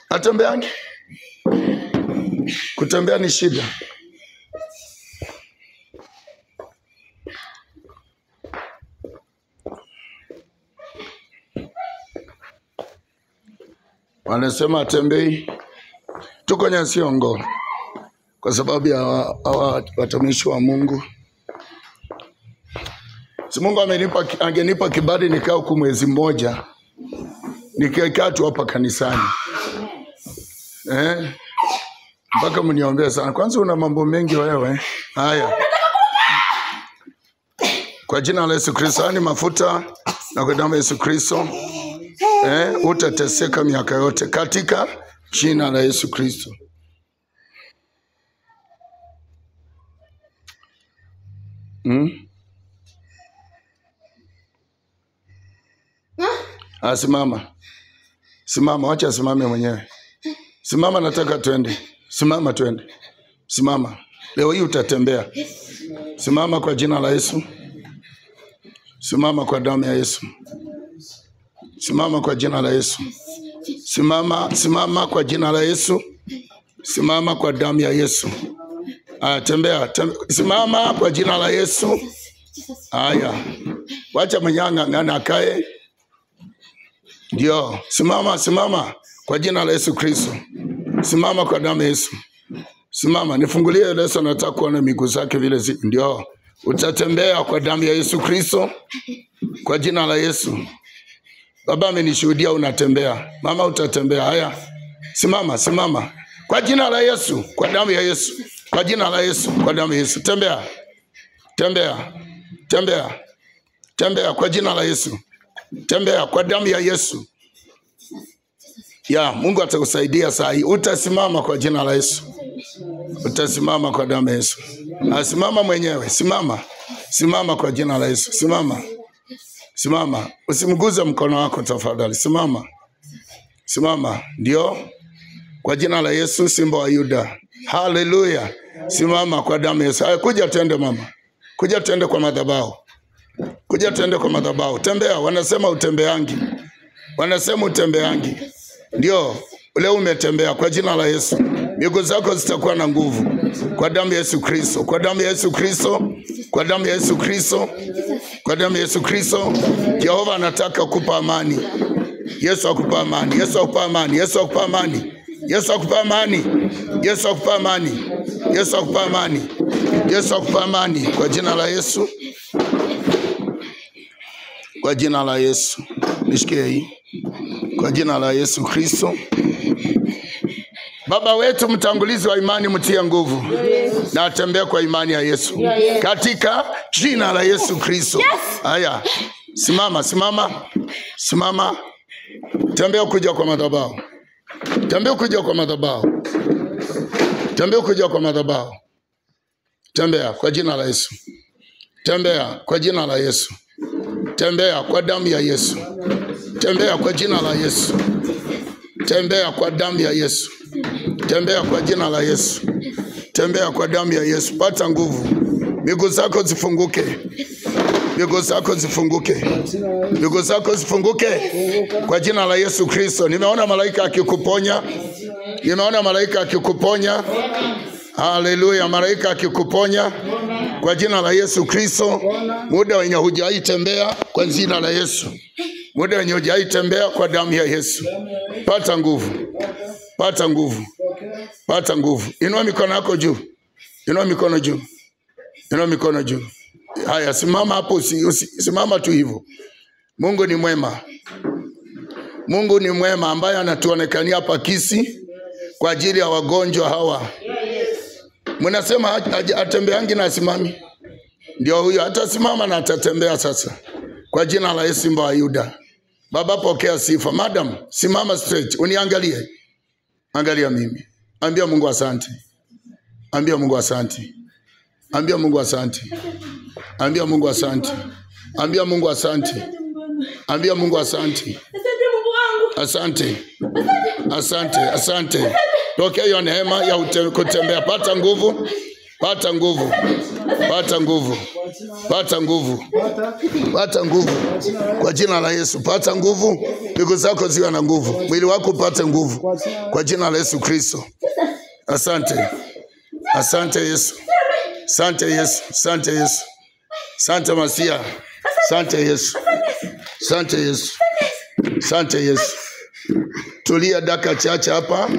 Atembeangi. Kutembea ni shida. Wanasema atembei. Tuko Nyasiongo kwa sababu ya watumishi wa Mungu. Si Mungu angenipa kibali nikaa huku mwezi mmoja. Nikikaa tu hapa kanisani. Mpaka mniombee sana. Kwanza una mambo mengi wewe. Haya. Kwa jina la Yesu Kristo, ni mafuta na kwa damu ya Yesu Kristo. Utateseka miaka yote katika jina la Yesu Kristo. Simama. Simama, wacha simame mwenyewe. Simama, nataka twende. Simama twende. Simama. Leo hii utatembea. Simama kwa jina la Yesu. Simama kwa damu ya Yesu. Simama kwa jina la Yesu. Simama kwa jina la Yesu. Simama kwa damu ya Yesu. Tembea. Simama kwa jina la Yesu. Haya. Wacha mnyanga ngana akae. Ndio. Simama kwa jina la Yesu Kristo. Simama kwa damu ya Yesu. Simama, nifungulie Yesu, nataka kuona miguu zake vile ndio. Utatembea kwa damu ya Yesu Kristo. Kwa jina la Yesu. Baba amenishuhudia unatembea. Mama utatembea. Haya. Simama. Kwa jina la Yesu, kwa damu ya Yesu. Kwa jina la Yesu, kwa damu ya Yesu. Tembea kwa jina la Yesu. Tembea kwa damu ya Yesu. Mungu atakusaidia saa hii. Utasimama kwa jina la Yesu. Utasimama kwa damu ya Yesu. Simama mwenyewe. Simama kwa jina la Yesu. Simama. Usimguze mkono wako tafadhali. Simama. Ndio. Kwa jina la Yesu, Simba wa Yuda. Haleluya. Simama kwa damu ya Yesu. Kuja tuende mama. Kuja tuende kwa madhabahu. Tembea. Wanasema utembeangi. Ndio. Leo umetembea kwa jina la Yesu. Miguu zako zitakuwa na nguvu. Kwa damu ya Yesu Kristo. Kwa damu ya Yesu Kristo. Jehova anataka kukupa amani. Yesu akupa amani. Kwa jina la Yesu. Kwa jina la Yesu. Nishikie hii. Kwa jina la Yesu Kristo. Baba wetu mtangulizi wa imani, mtia nguvu. Na atembea kwa imani ya Yesu. Katika jina la Yesu Kristo. Haya. Simama. Tembea kuja kwa madhabahu. Tembea kwa jina la Yesu. Tembea kwa jina la Yesu. Tembea kwa damu ya Yesu. Tembea kwa jina la Yesu. Tembea kwa damu ya Yesu. Tembea kwa jina la Yesu. Tembea kwa damu ya Yesu. Pata nguvu. Miguu zako zifunguke. Kwa jina la Yesu Kristo. Nimeona malaika akikuponya. Haleluya. Malaika akikuponya. Kwa jina la Yesu Kristo. Muda wenye hujaitembea kwa jina la Yesu. Muda wenye hujaitembea kwa damu ya Yesu. Pata nguvu. Inua mikono yako juu. Inua mikono juu. Haya, simama hapo, simama tu hivyo. Mungu ni mwema ambaye anatuonekania hapa Kisii kwa ajili ya wagonjwa hawa. Mnasema atembeangi na asimami. Ndio huyo atasimama na atatembea sasa. Kwa jina la Yesu Simba wa Yuda. Baba pokea sifa. Madam, simama straight. Uniangalie. Angalia mimi. Ambia Mungu asante. Ambia Mungu asante. Tokea hiyo neema ya kutembea. Pata nguvu. Pata nguvu. Pata nguvu. Kwa jina la Yesu. Pata nguvu. Miguu zako ziwe na nguvu. Mwili wako upate nguvu. Kwa jina la Yesu Kristo. Asante. Asante Yesu. Asante Yesu. Asante Yesu. Asante Masia. Asante Yesu. Asante Yesu. Asante Yesu. Tulia dakika chache hapa.